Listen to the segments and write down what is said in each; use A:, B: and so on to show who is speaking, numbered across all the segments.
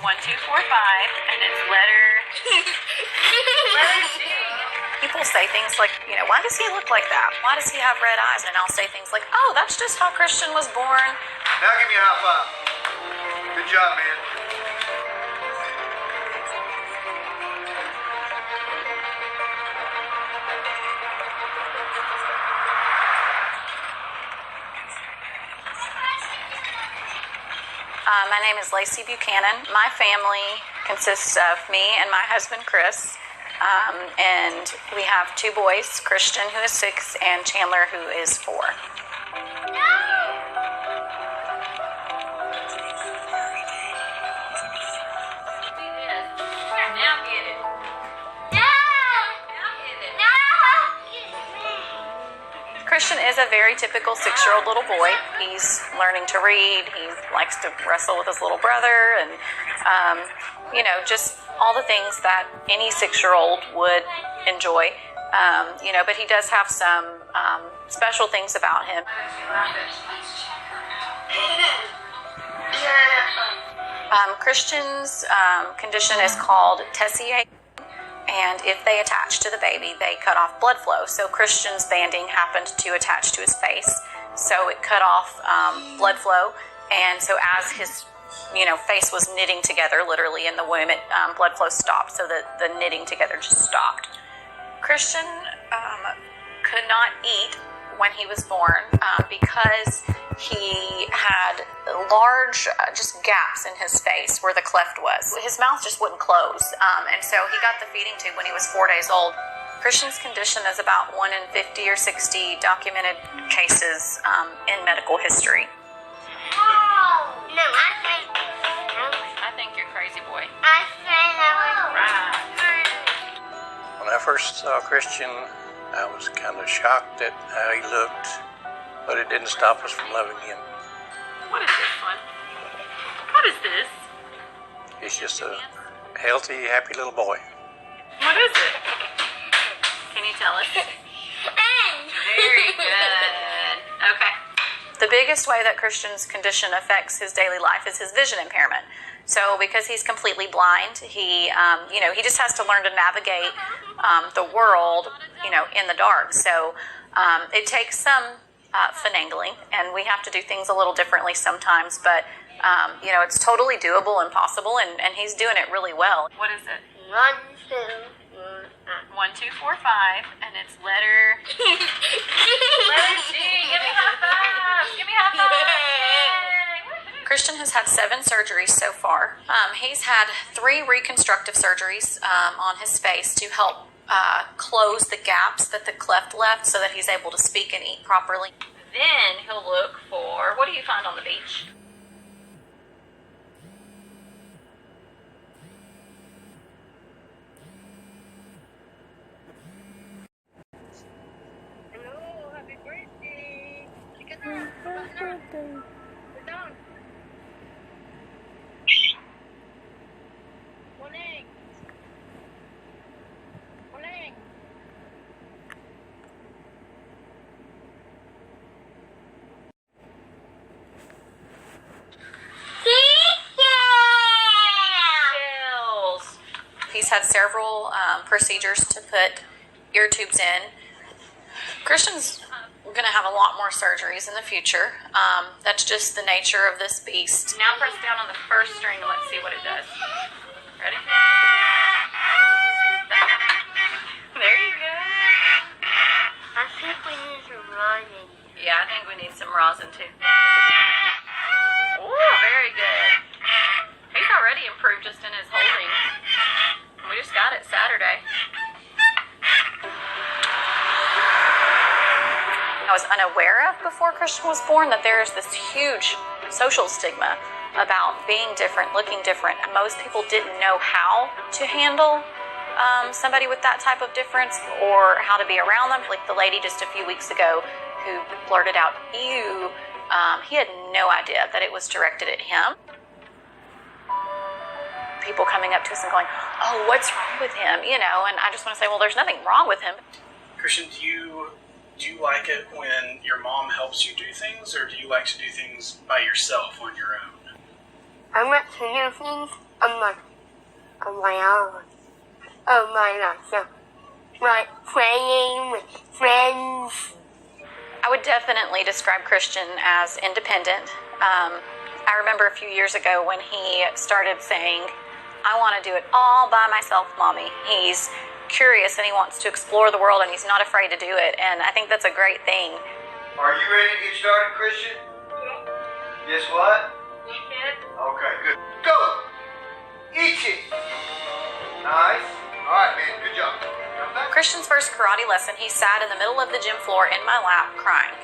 A: 1245, and it's letter G. People say things like, why does he look like that? Why does he have red eyes? And I'll say things like, oh, that's just how Christian was born.
B: Now give me a high five. Good job, man.
A: My name is Lacey Buchanan. My family consists of me and my husband, Chris. And we have two boys, Christian, who is 6, and Chandler, who is 4. Christian is a very typical 6-year-old little boy. He's learning to read. He likes to wrestle with his little brother and, just all the things that any 6-year-old would enjoy. But he does have some special things about him. Christian's condition is called Tessier. And if they attach to the baby, they cut off blood flow. So Christian's banding happened to attach to his face. So it cut off blood flow. And so as his face was knitting together, literally in the womb, blood flow stopped. So the knitting together just stopped. Christian could not eat when he was born because he had large just gaps in his face where the cleft was. His mouth just wouldn't close, and so he got the feeding tube when he was 4 days old. Christian's condition is about 1 in 50 or 60 documented cases in medical history.
C: No,
A: I think you're crazy, boy.
C: I think
A: Right.
D: When I first saw Christian, I was kind of shocked at how he looked, but it didn't stop us from loving him.
A: What is this one? What is this?
D: He's just a healthy, happy little boy.
A: What is it? Can you tell us? Very good. Okay. The biggest way that Christian's condition affects his daily life is his vision impairment. So because he's completely blind, he just has to learn to navigate the world, in the dark. So it takes some finagling, and we have to do things a little differently sometimes, but, it's totally doable and possible, and he's doing it really well. What is it? 1245, and it's letter G. Give me high fives. Give me high fives. Christian has had 7 surgeries so far. He's had 3 reconstructive surgeries on his face to help close the gaps that the cleft left so that he's able to speak and eat properly. Then he'll look for, what do you find on the beach?
C: Hello, happy birthday. Sit down. Morning. Morning. He's
A: had several procedures to put ear tubes in. Christian's going to have a lot more surgeries in the future. That's just the nature of this beast. Now press down on the first string and let's see what it does. Ready? There you go.
C: I think we need some rosin.
A: Yeah, I think we need some rosin too. Ooh, very good. He's already improved just in his holding. We just got it Saturday. I was unaware of before Christian was born that there is this huge social stigma about being different, looking different. Most people didn't know how to handle somebody with that type of difference or how to be around them. Like the lady just a few weeks ago who blurted out, "Ew," he had no idea that it was directed at him. People coming up to us and going, "Oh, what's wrong with him?" And I just want to say, well, there's nothing wrong with him.
E: Christian, do you like it when your mom helps you do things, or do you like to do things by yourself on your own?
C: I want to do things on on my own. On my own. My playing with friends.
A: I would definitely describe Christian as independent. I remember a few years ago when he started saying, I want to do it all by myself, Mommy. He's curious and he wants to explore the world and he's not afraid to do it. And I think that's a great thing.
B: Are you ready to get started, Christian? Yes, what?
C: Yes.
B: Okay, good. Go! Eat it! Nice. All right, man, good job.
A: Christian's first karate lesson, he sat in the middle of the gym floor in my lap crying.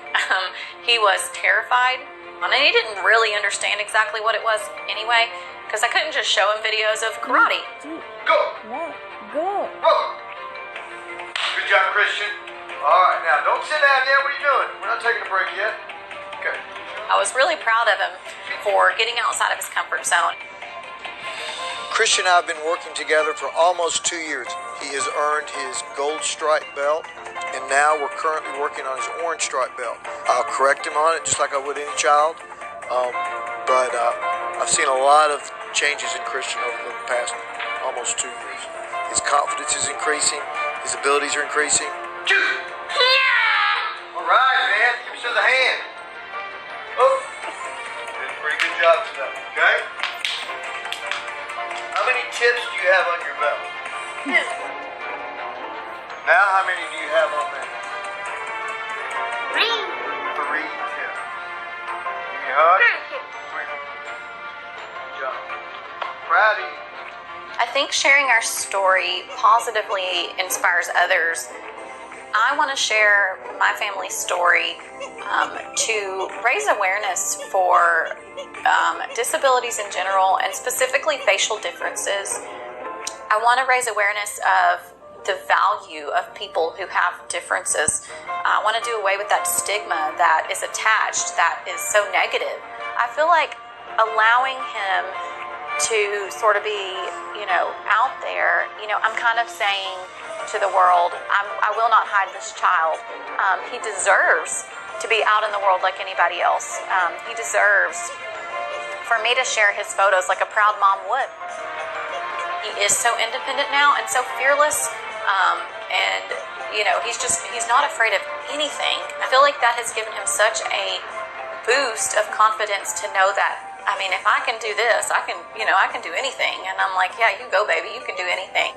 A: He was terrified, and he didn't really understand exactly what it was anyway, because I couldn't just show him videos of karate.
B: Go!
F: Go.
B: Go! Good job, Christian. All right, now don't sit down there. What are you doing? We're not taking a break yet. Okay.
A: I was really proud of him for getting outside of his comfort zone.
G: Christian and I have been working together for almost 2 years. He has earned his gold stripe belt, and now we're currently working on his orange stripe belt. I'll correct him on it just like I would any child, but I've seen a lot of changes in Christian over the past almost 2 years. His confidence is increasing, his abilities are increasing.
B: All right, man. Give each other a hand. Oh, did a pretty good job today, okay? How many tips do you have on your belt? Now, how many do you have on there? 3 tips. Give me a hug. 3. Good job. Proud of you.
A: I think sharing our story positively inspires others. I want to share my family's story to raise awareness for disabilities in general and specifically facial differences. I want to raise awareness of the value of people who have differences. I want to do away with that stigma that is attached, that is so negative. I feel like allowing him to sort of be, out there, I'm kind of saying to the world, I will not hide this child. He deserves to be out in the world like anybody else. He deserves for me to share his photos like a proud mom would. He is so independent now and so fearless, and he's not afraid of anything. I feel like that has given him such a boost of confidence to know that, if I can do this, I can do anything. And I'm like, yeah, you go, baby, you can do anything.